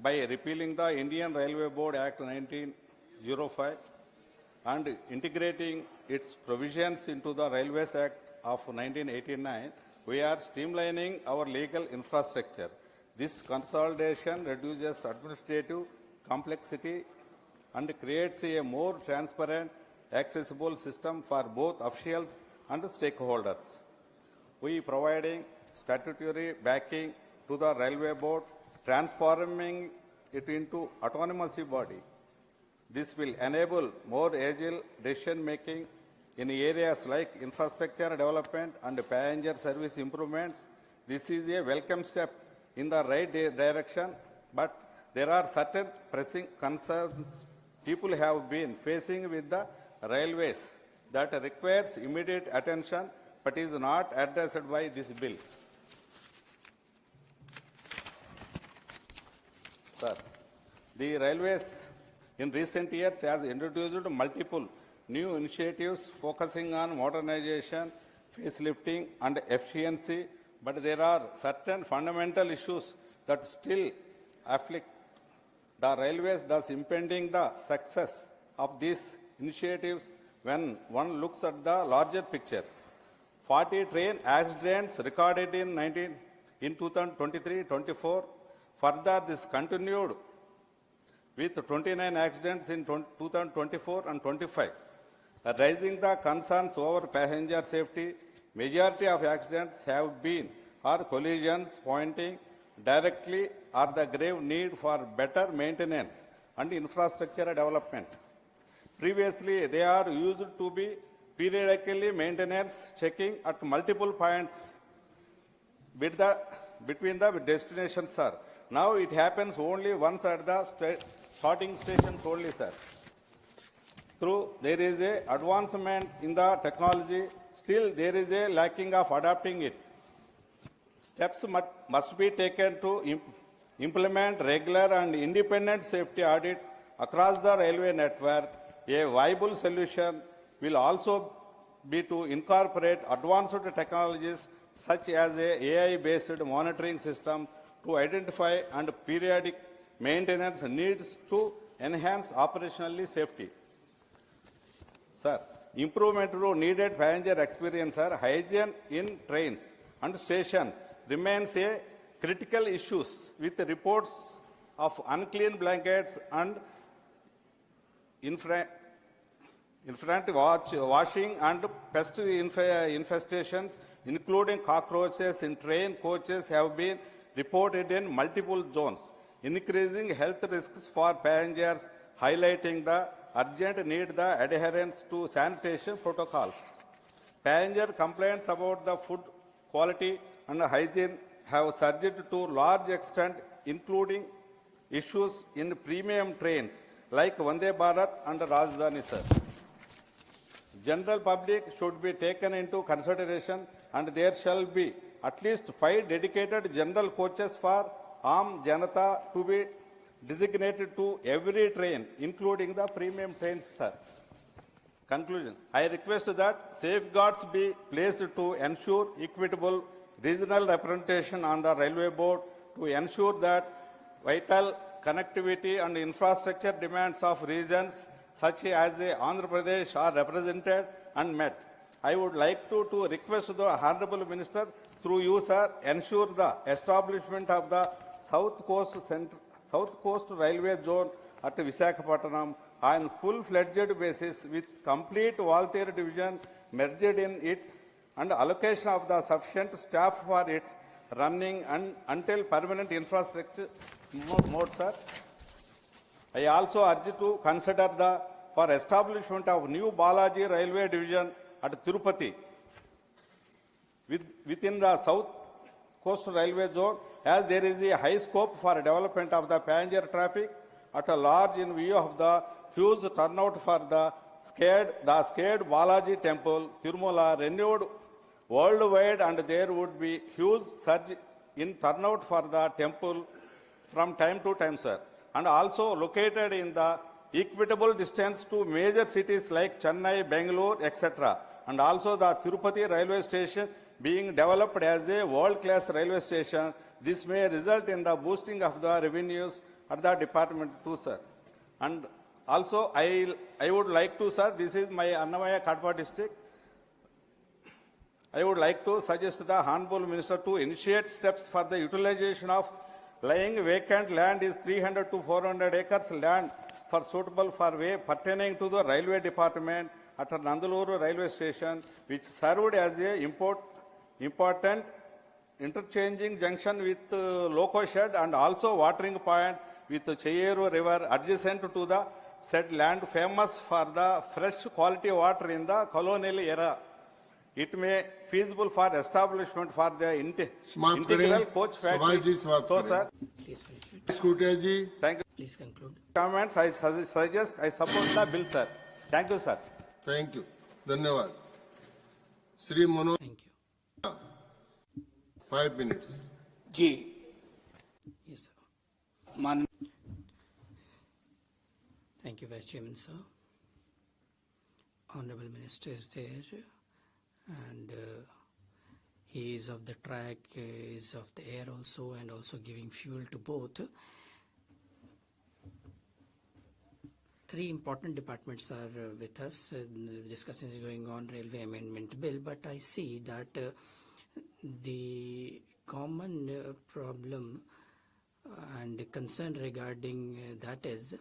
by repealing the Indian Railway Board Act 1905 and integrating its provisions into the Railways Act of 1989, we are streamlining our legal infrastructure. This consolidation reduces administrative complexity and creates a more transparent, accessible system for both officials and stakeholders. We are providing statutory backing to the Railway Board, transforming it into autonomous body. This will enable more agile decision-making in areas like infrastructure development and passenger service improvements. This is a welcome step in the right direction, but there are certain pressing concerns people have been facing with the railways that requires immediate attention but is not addressed by this bill. Sir, the railways in recent years has introduced multiple new initiatives focusing on modernization, facelifting and efficiency, but there are certain fundamental issues that still afflict the railways, thus impeding the success of these initiatives when one looks at the larger picture. 40 train accidents recorded in 2023-24. Further, this continued with 29 accidents in 2024 and 25, raising the concerns over passenger safety. Majority of accidents have been or collisions, pointing directly at the grave need for better maintenance and infrastructure development. Previously, they are used to be periodically maintenance checking at multiple points between the destinations, sir. Now it happens only once at the starting stations only, sir. Through there is a advancement in the technology, still there is a lacking of adapting it. Steps must be taken to implement regular and independent safety audits across the railway network. A viable solution will also be to incorporate advanced technologies such as a AI-based monitoring system to identify and periodic maintenance needs to enhance operational safety. Sir, improvement to needed passenger experience, sir. Hygiene in trains and stations remains a critical issue with reports of unclean blankets and washing and pest infestations, including cockroaches in train coaches, have been reported in multiple zones, increasing health risks for passengers, highlighting the urgent need the adherence to sanitation protocols. Passenger complaints about the food quality and hygiene have surged to large extent, including issues in premium trains like Vande Bharat and Rajdhani, sir. General public should be taken into consideration, and there shall be at least 5 dedicated general coaches for Aam Janata to be designated to every train, including the premium trains, sir. Conclusion. I request that safeguards be placed to ensure equitable regional representation on the railway board to ensure that vital connectivity and infrastructure demands of regions such as Andhra Pradesh are represented and met. I would like to request the Honorable Minister through you, sir, ensure the establishment of the South Coast Railway Zone at Visakhapatnam on full-fledged basis with complete Valther division merged in it and allocation of the sufficient staff for its running and until permanent infrastructure mode, sir. I also urge to consider for establishment of new Balaji Railway Division at Tirupati within the South Coast Railway Zone, as there is a high scope for development of the passenger traffic at a large in view of the huge turnout for the scared Balaji Temple, Tirumala, renewed worldwide, and there would be huge surge in turnout for the temple from time to time, sir. And also located in the equitable distance to major cities like Chennai, Bangalore, etc. And also the Tirupati railway station being developed as a world-class railway station. This may result in the boosting of the revenues at the department too, sir. And also, I would like to, sir, this is my Annamaya Kadpa district. I would like to suggest the Honorable Minister to initiate steps for the utilization of lying vacant land is 300 to 400 acres land for suitable for way pertaining to the railway department at Nandaluru railway station, which served as a important interchanging junction with Loco Shed and also watering point with the Cheyeru River adjacent to the said land famous for the fresh quality water in the colonial era. It may feasible for establishment for the समाप्त integral करें। coach Subhash factory. जी समाप्त So, करें। sir, Please finish it. स्कूटिया ji thank you. Please conclude. Comments, I suggest, I support the bill, sir. Thank you, sir. Thank you, धन्यवाद। Shri Manoj Thank you. 5 minutes। Ji Yes, sir. मान Thank you, Vice Chairman, sir. Honorable Minister is there, and he is of the track, is of the air also, and also giving fuel to both. Three important departments are with us. The discussion is going on Railway Amendment Bill, but I see that the common problem and concern regarding that is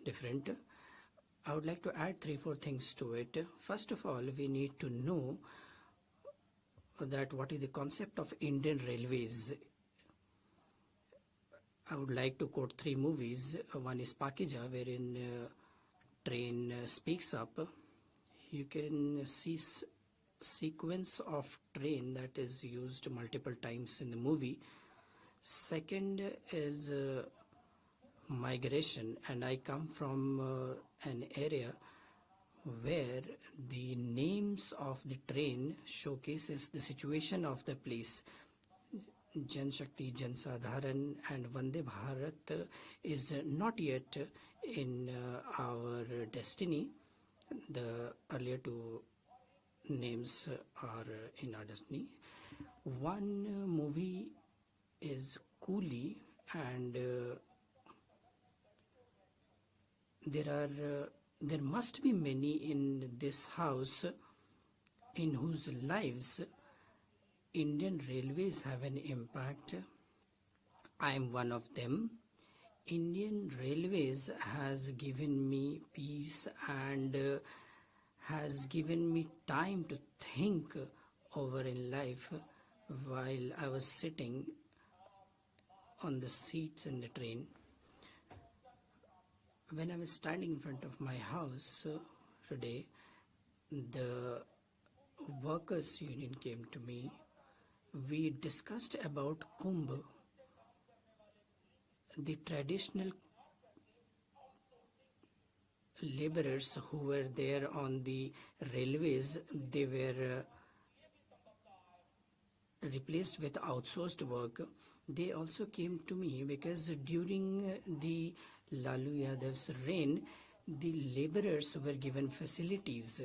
different. I would like to add 3-4 things to it. First of all, we need to know that what is the concept of Indian Railways. I would like to quote 3 movies. One is Pakija, wherein train speaks up. You can see sequence of train that is used multiple times in the movie. Second is migration, and I come from an area where the names of the train showcases the situation of the place. Jan Shakti, Jan Sadharan and Vande Bharat is not yet in our destiny. The earlier 2 names are in our destiny. One movie is Coolie, and there must be many in this house in whose lives Indian Railways have an impact. I am one of them. Indian Railways has given me peace and has given me time to think over in life while I was sitting on the seats in the train. When I was standing in front of my house today, the workers' union came to me. We discussed about Kumbh, the traditional laborers who were there on the railways. They were replaced with outsourced work. They also came to me because during the Lalu Yadav's reign, the laborers were given facilities.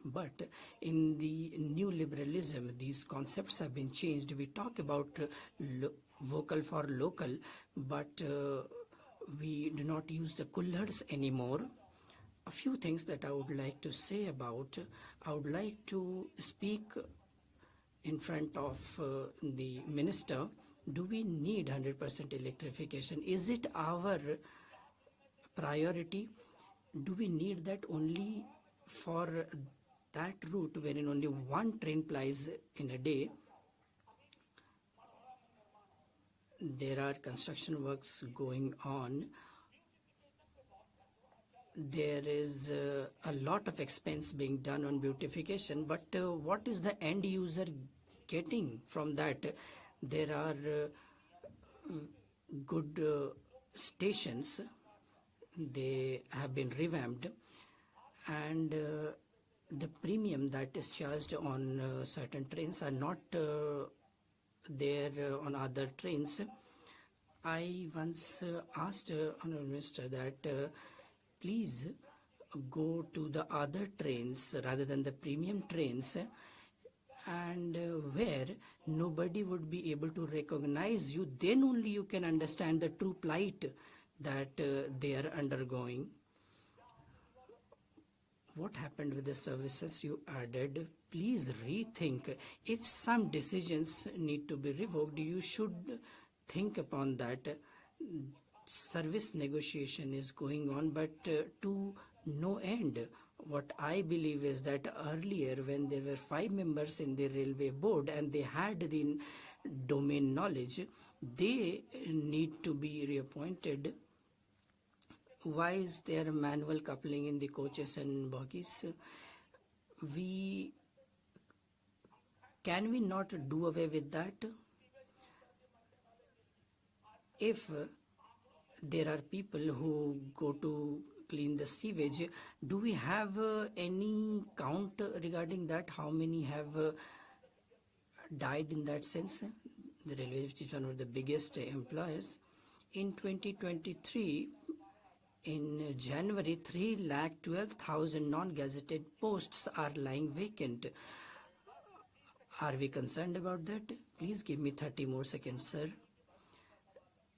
But in the new liberalism, these concepts have been changed. We talk about vocal for local, but we do not use the kullars anymore. A few things that I would like to say about, I would like to speak in front of the minister. Do we need 100% electrification? Is it our priority? Do we need that only for that route wherein only one train plies in a day? There are construction works going on. There is a lot of expense being done on beautification, but what is the end user getting from that? There are good stations. They have been revamped, and the premium that is charged on certain trains are not there on other trains. I once asked Honorable Minister that please go to the other trains rather than the premium trains, and where nobody would be able to recognize you. Then only you can understand the true plight. that they are undergoing. What happened with the services you added? Please rethink. If some decisions need to be revoked, you should think upon that. Service negotiation is going on, but to no end. What I believe is that earlier, when there were 5 members in the railway board and they had the domain knowledge, they need to be reappointed. Why is there manual coupling in the coaches and bogies? Can we not do away with that? If there are people who go to clean the sewage, do we have any count regarding that? How many have died in that sense? The railway, which is one of the biggest employers, in 2023, in January, 3,12,000 non-gazetted posts are lying vacant. Are we concerned about that? Please give me 30 more seconds, sir.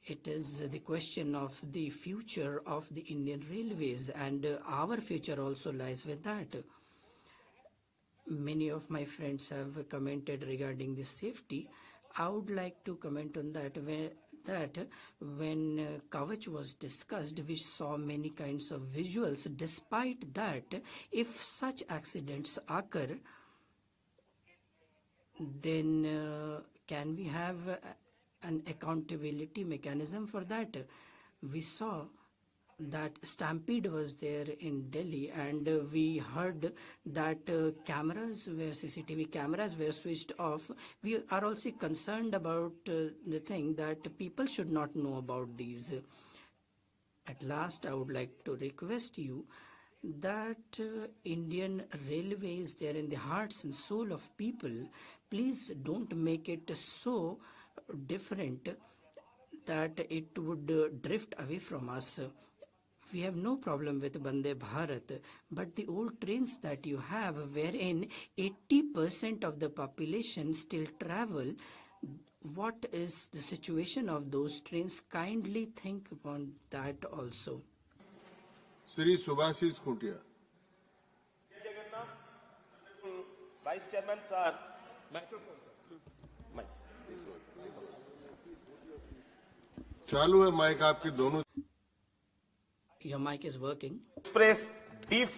It is the question of the future of the Indian Railways, and our future also lies with that. Many of my friends have commented regarding the safety. I would like to comment on that. When Kavach was discussed, we saw many kinds of visuals. Despite that, if such accidents occur, then can we have an accountability mechanism for that? We saw that stampede was there in Delhi, and we heard that CCTV cameras were switched off. We are also concerned about the thing that people should not know about these. At last, I would like to request you that Indian Railways, they are in the hearts and soul of people. Please don't make it so different that it would drift away from us. We have no problem with Vande Bharat, but the old trains that you have, wherein 80% of the population still travel, what is the situation of those trains? Kindly think upon that also. Shri Subhasis Khuntia. Vice Chairman, sir. Microphone, sir. Mic. चालू है mic आपकी दोनों. Your mic is working. Express deep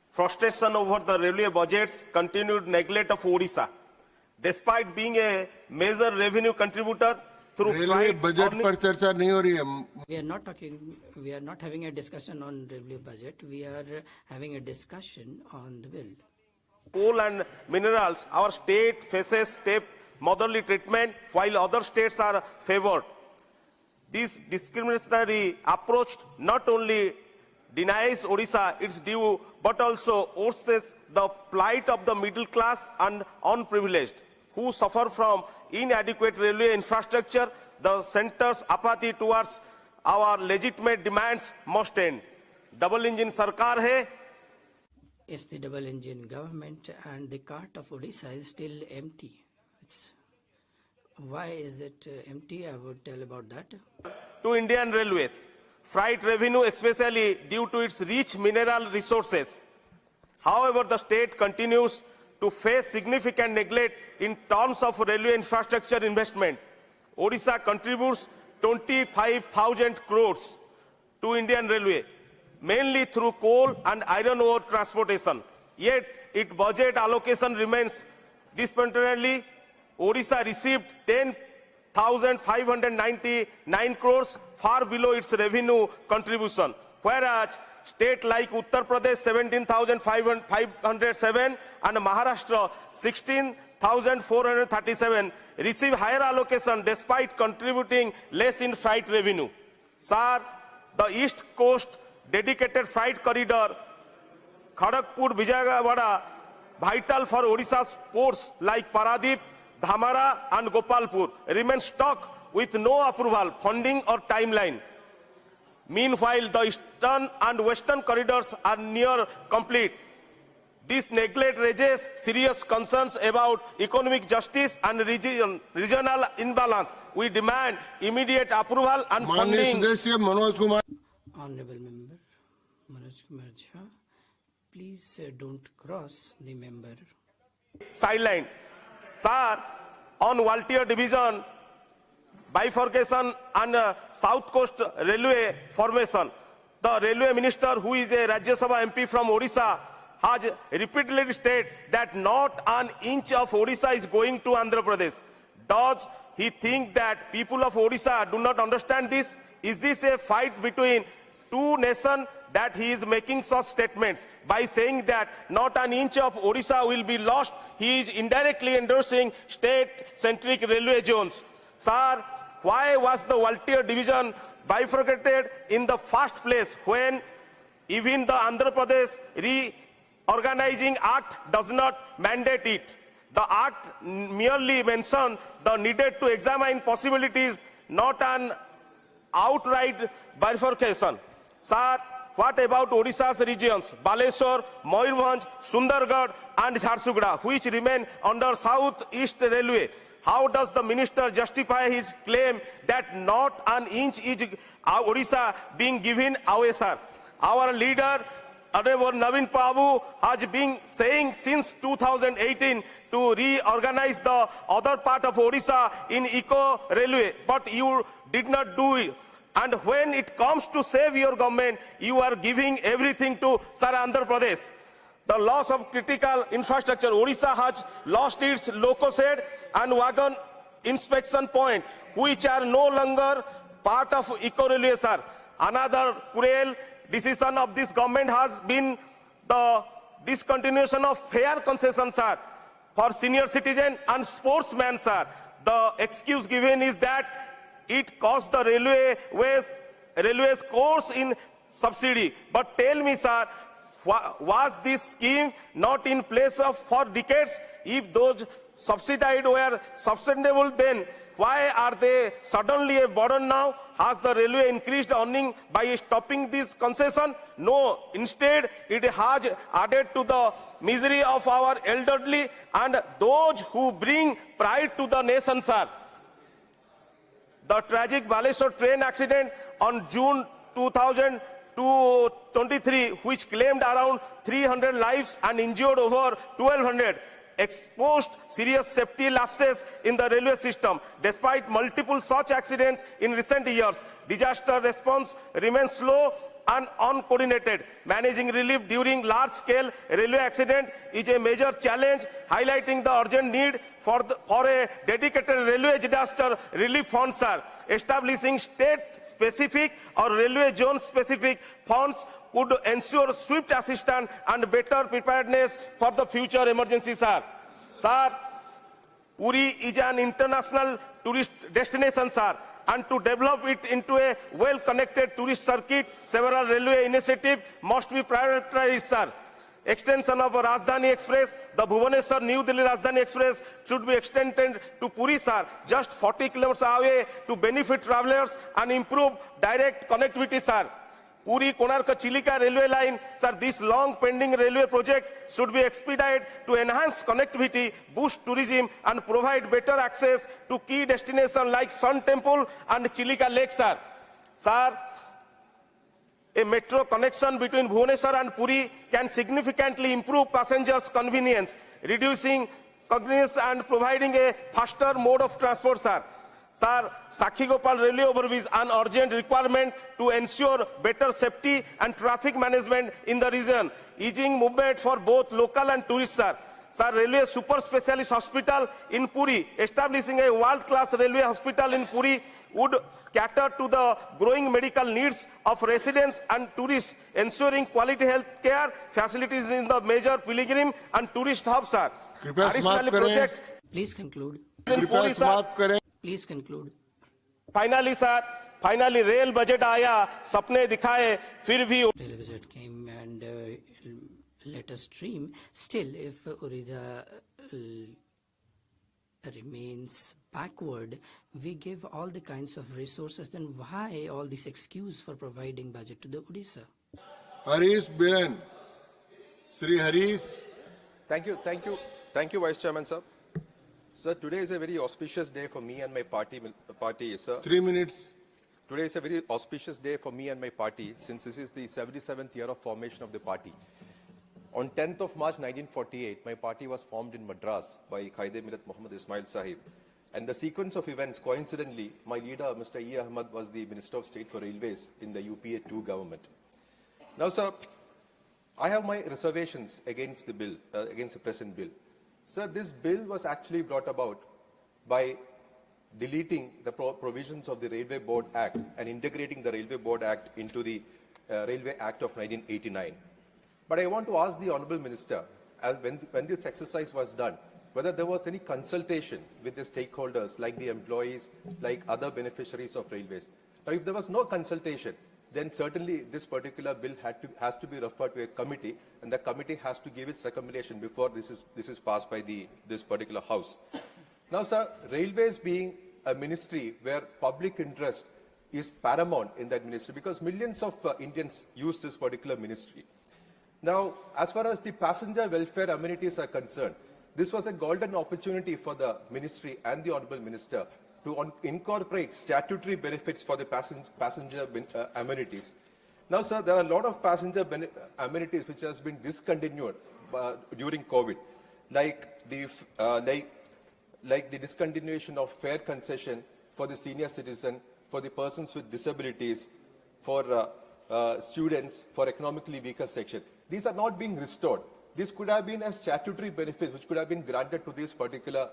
frustration over the railway budget's continued neglect of Odisha. Despite being a major revenue contributor through railway freight, budget पर चर्चा नहीं हो रही है. We are not having a discussion on railway budget. We are having a discussion on the bill. coal and minerals, our state faces step motherly treatment while other states are favored. This discriminatory approach not only denies Odisha its due, but also worsens the plight of the middle class and unprivileged, who suffer from inadequate railway infrastructure. The centre's apathy towards our legitimate demands must end. Double engine sarkar hai. It's the double engine government, and the cart of Odisha is still empty. Why is it empty? I would tell about that. To Indian Railways, freight revenue especially due to its rich mineral resources. However, the state continues to face significant neglect in terms of railway infrastructure investment. Odisha contributes 25,000 crores to Indian Railway, mainly through coal and iron ore transportation. Yet, its budget allocation remains disproportionately. Odisha received 10,599 crores, far below its revenue contribution, whereas states like Uttar Pradesh 17,507 and Maharashtra 16,437 receive higher allocation despite contributing less in freight revenue. Sir, the East Coast dedicated freight corridor Kharagpur-Vijayawada, vital for Odisha's ports like Paradip, Dhamara and Gopalpur, remain stuck with no approval, funding or timeline. Meanwhile, the eastern and western corridors are near complete. This neglect raises serious concerns about economic justice and regional imbalance. We demand immediate approval and माननीय funding. सदस्य Manoj Kumar Honorable Member Manoj Kumar Jha, please don't cross the member. Sidelined. Sir, on Waltier Division, bifurcation and South Coast Railway formation, the Railway Minister, who is a Rajya Sabha MP from Odisha, has repeatedly stated that not an inch of Odisha is going to Andhra Pradesh. Does he think that people of Odisha do not understand this? Is this a fight between two nations that he is making such statements? By saying that not an inch of Odisha will be lost, he is indirectly endorsing state-centric railway zones. Sir, why was the Waltier division bifurcated in the first place when even the Andhra Pradesh Reorganizing Act does not mandate it? The Act merely mentioned the needed to examine possibilities, not an outright bifurcation. Sir, what about Odisha's regions, Baleshwar, Mayurbhanj, Sundargarh and Jharsuguda, which remain under South East Railway? How does the minister justify his claim that not an inch is Odisha being given away, sir? Our leader, Honorable Naveen Babu, has been saying since 2018 to reorganize the other part of Odisha in Eco Railway, but you did not do it. And when it comes to save your government, you are giving everything to Sir Andhra Pradesh. The loss of critical infrastructure, Odisha has lost its loco shed and wagon inspection point, which are no longer part of Eco Railway, sir. Another cruel decision of this government has been the discontinuation of fare concessions, sir, for senior citizen and sportsmen, sir. The excuse given is that it costs the railways course in subsidy. But tell me, sir, was this scheme not in place for decades? If those subsidized were sustainable then, why are they suddenly a burden now? Has the railway increased earning by stopping this concession? No, instead it has added to the misery of our elderly and those who bring pride to the nation, sir. The tragic Baleshwar train accident on June 2023, which claimed around 300 lives and injured over 1,200, exposed serious safety lapses in the railway system. Despite multiple such accidents in recent years, disaster response remains slow and uncoordinated. Managing relief during large-scale railway accident is a major challenge, highlighting the urgent need for a dedicated railway disaster relief fund, sir. Establishing state-specific or railway zone-specific funds could ensure swift assistance and better preparedness for the future emergency, sir. Sir, Puri is an international tourist destination, sir. And to develop it into a well-connected tourist circuit, several railway initiatives must be prioritized, sir. Extension of Rajdhani Express, the Bhubaneswar-New Delhi Rajdhani Express should be extended to Puri, sir, just 40 kilometers away to benefit travelers and improve direct connectivity, sir. Puri Konark Chilika railway line, sir, this long pending railway project should be expedited to enhance connectivity, boost tourism and provide better access to key destinations like Sun Temple and Chilika Lake, sir. Sir, a metro connection between Bhubaneswar and Puri can significantly improve passengers' convenience, reducing convenience and providing a faster mode of transport, sir. Sir, Sakhi-Gopal railway overbridge an urgent requirement to ensure better safety and traffic management in the region, easing movement for both local and tourists, sir. Sir, railway super specialist hospital in Puri, establishing a world-class railway hospital in Puri would cater to the growing medical needs of residents and tourists, ensuring quality health care facilities in the major pilgrim and tourist hubs, sir. कृपया समाप्त करें। projects Please conclude. in कृपया Puri, sir. समाप्त करें। Please conclude. Finally, sir, finally rail budget आया, सपने दिखाए, फिर भी Railway budget came and let us dream. Still, if Orissa remains backward, we give all the kinds of resources, then why all this excuse for providing budget to the Odisha? Harish Biren, Shri Harish Thank you, Vice Chairman, sir. Sir, today is a very auspicious day for me and my party, sir. 3 minutes. Today is a very auspicious day for me and my party since this is the 77th year of formation of the party. On 10th of March 1948, my party was formed in Madras by Qaid-e-Millat Muhammad Ismail Sahib. And the sequence of events, coincidentally, my leader, Mr. E. Ahmad, was the Minister of State for Railways in the UPA 2 government. Now, sir, I have my reservations against the bill, against the present bill. Sir, this bill was actually brought about by deleting the provisions of the Railway Board Act and integrating the Railway Board Act into the Railway Act of 1989. But I want to ask the Honourable Minister, when this exercise was done, whether there was any consultation with the stakeholders like the employees, like other beneficiaries of railways. Now, if there was no consultation, then certainly this particular bill has to be referred to a committee, and the committee has to give its recommendation before this is passed by this particular House. Now, sir, railways being a ministry where public interest is paramount in that ministry because millions of Indians use this particular ministry. Now, as far as the passenger welfare amenities are concerned, this was a golden opportunity for the ministry and the Honourable Minister to incorporate statutory benefits for the passenger amenities. Now, sir, there are a lot of passenger amenities which has been discontinued during COVID, like the discontinuation of fare concession for the senior citizen, for the persons with disabilities, for students, for economically weaker section. These are not being restored. This could have been a statutory benefit which could have been granted to these particular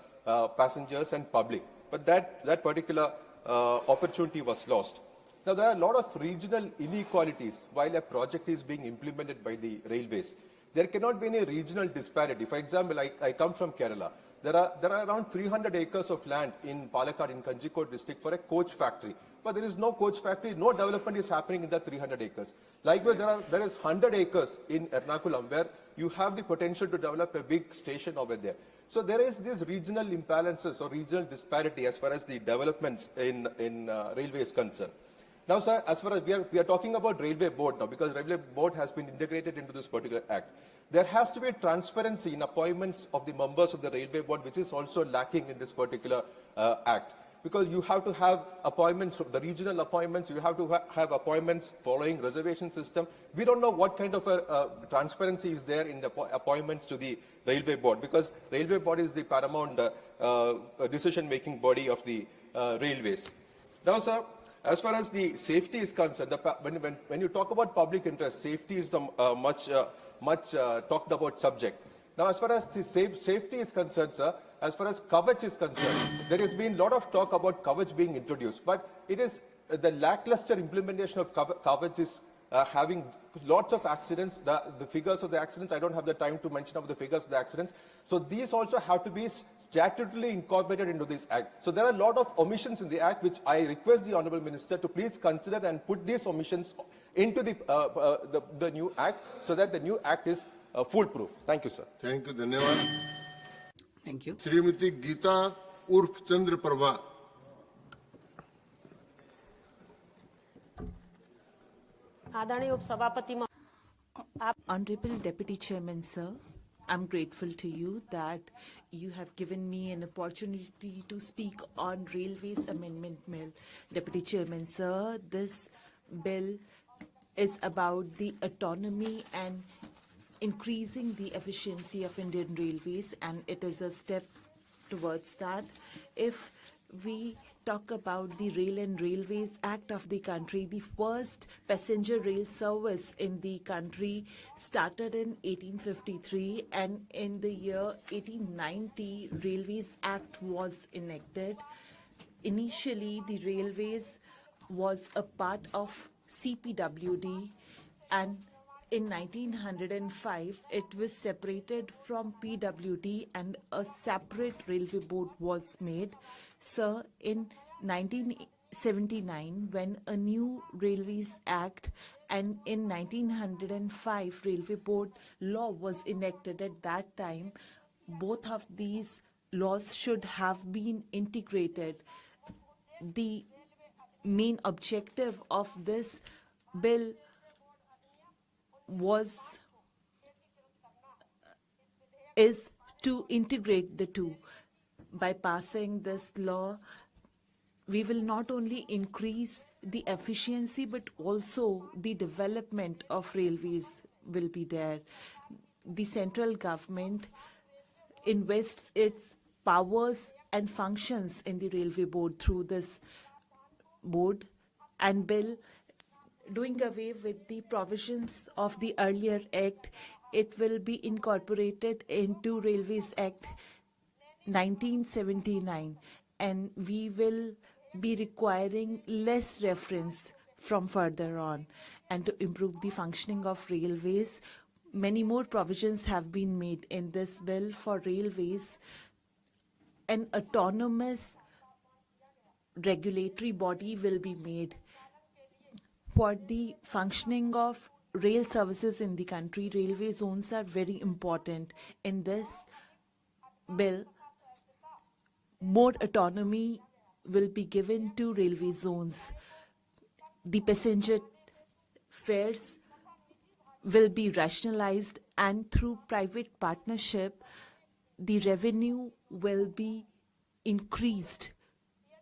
passengers and public. But that particular opportunity was lost. Now, there are a lot of regional inequalities while a project is being implemented by the railways. There cannot be any regional disparity. For example, I come from Kerala. There are around 300 acres of land in Palakkad, in Kanjikode district, for a coach factory. But there is no coach factory, no development is happening in that 300 acres. Likewise, there is 100 acres in Ernakulam where you have the potential to develop a big station over there. So there is this regional imbalances or regional disparity as far as the developments in railway is concerned. Now, sir, as far as we are talking about Railway Board now, because Railway Board has been integrated into this particular act. There has to be transparency in appointments of the members of the Railway Board, which is also lacking in this particular act. Because you have to have appointments, the regional appointments, you have to have appointments following reservation system. We don't know what kind of transparency is there in the appointments to the Railway Board, because Railway Board is the paramount decision-making body of the railways. Now, sir, as far as the safety is concerned, when you talk about public interest, safety is the much talked about subject. Now, as far as the safety is concerned, sir, as far as Kavach is concerned, there has been a lot of talk about Kavach being introduced, but it is the lackluster implementation of Kavach is having lots of accidents. The figures of the accidents, I don't have the time to mention about the figures of the accidents. So these also have to be statutorily incorporated into this act. So there are a lot of omissions in the act, which I request the Honourable Minister to please consider and put these omissions into the new act, so that the new act is foolproof. Thank you, sir. Thank you. धन्यवाद. Thank you. Shrimati Geeta उर्फ चंद्र प्रभा. आदरणीय उपसभापति Honorable Deputy Chairman, sir, I'm grateful to you that you have given me an opportunity to speak on Railways Amendment Bill. Deputy Chairman, sir, this bill is about the autonomy and increasing the efficiency of Indian Railways, and it is a step towards that. If we talk about the Rail and Railways Act of the country, the first passenger rail service in the country started in 1853, and in the year 1890, Railways Act was enacted. Initially, the railways was a part of CPWD, and in 1905, it was separated from PWD and a separate railway board was made. Sir, in 1979, when a new Railways Act and in 1905 Railway Board law was enacted at that time, both of these laws should have been integrated. The main objective of this bill was is to integrate the two. By passing this law, we will not only increase the efficiency but also the development of railways will be there. The central government invests its powers and functions in the railway board through this board and bill, doing away with the provisions of the earlier act. It will be incorporated into Railways Act 1979, and we will be requiring less reference from further on. And to improve the functioning of railways, many more provisions have been made in this bill for railways. An autonomous regulatory body will be made for the functioning of rail services in the country. Railway zones are very important. In this bill, more autonomy will be given to railway zones. The passenger fares will be rationalized, and through private partnership, the revenue will be increased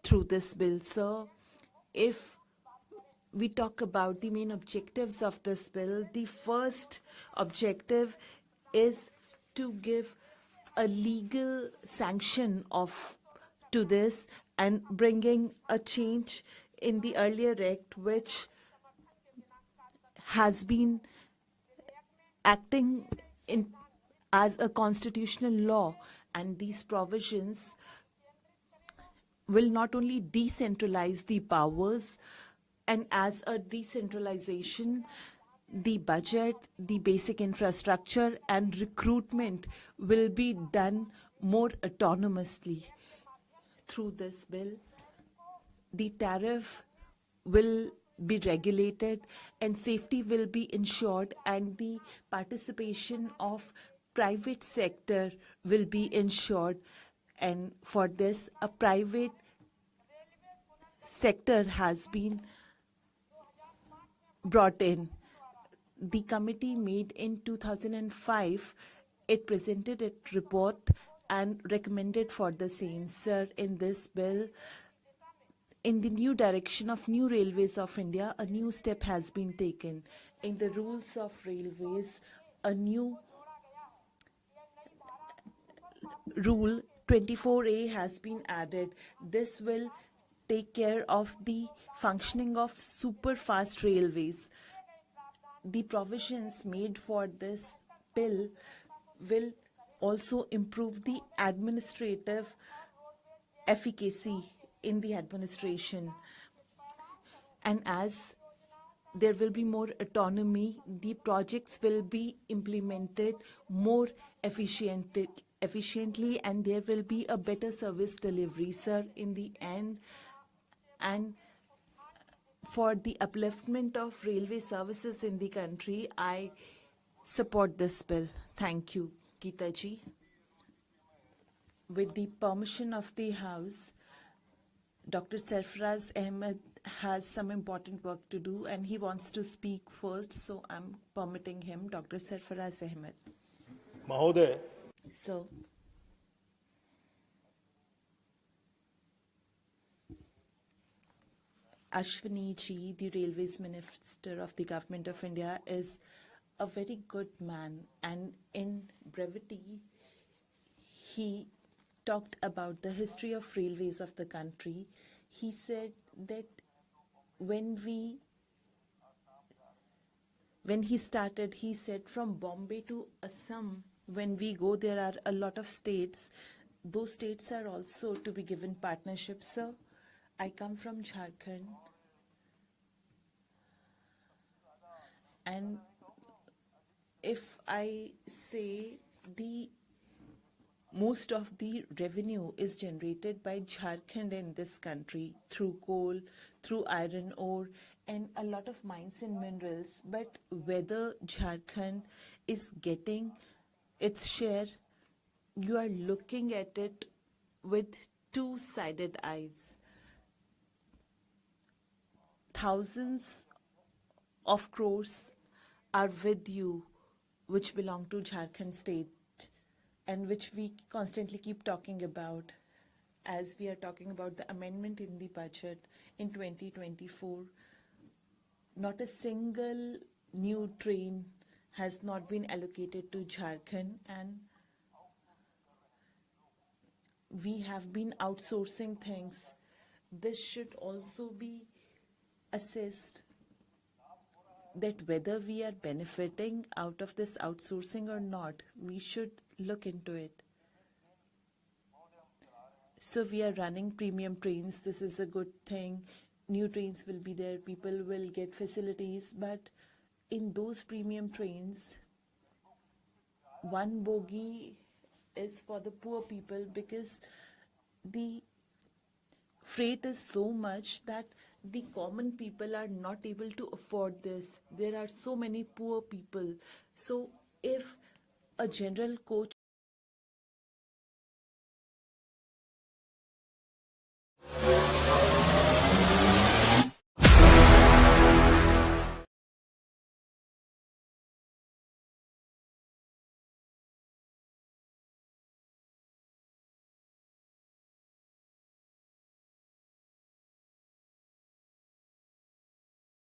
through this bill. So, if we talk about the main objectives of this bill, the first objective is to give a legal sanction to this and bringing a change in the earlier act, which has been acting as a constitutional law. And these provisions will not only decentralize the powers, and as a decentralization, the budget, the basic infrastructure, and recruitment will be done more autonomously. Through this bill, the tariff will be regulated and safety will be ensured, and the participation of private sector will be ensured. And for this, a private sector has been brought in. The committee made in 2005, it presented its report and recommended for the same. Sir, in this bill, in the new direction of New Railways of India, a new step has been taken. In the rules of railways, a new rule 24A has been added. This will take care of the functioning of super fast railways. The provisions made for this bill will also improve the administrative efficacy in the administration. And as there will be more autonomy, the projects will be implemented more efficiently, and there will be a better service delivery, sir, in the end. And for the upliftment of railway services in the country, I support this bill. Thank you, Geeta ji. With the permission of the House, Dr. Sarfaraz Ahmed has some important work to do and he wants to speak first, so I'm permitting him. Dr. Sarfaraz Ahmed. Mahoday, So, Ashwini ji, the Railways Minister of the Government of India, is a very good man, and in brevity, he talked about the history of railways of the country. He said that when he started, he said from Bombay to Assam, when we go, there are a lot of states. Those states are also to be given partnerships, sir. I come from Jharkhand. And if I say most of the revenue is generated by Jharkhand in this country through coal, through iron ore, and a lot of mines and minerals. But whether Jharkhand is getting its share, you are looking at it with two-sided eyes. Thousands of crores are with you, which belong to Jharkhand state. and which we constantly keep talking about as we are talking about the amendment in the budget in 2024. Not a single new train has not been allocated to Jharkhand, and we have been outsourcing things. This should also be assessed, that whether we are benefiting out of this outsourcing or not, we should look into it. So we are running premium trains. This is a good thing. New trains will be there. People will get facilities. But in those premium trains, one bogie is for the poor people because the freight is so much that the common people are not able to afford this. There are so many poor people. So if a general coach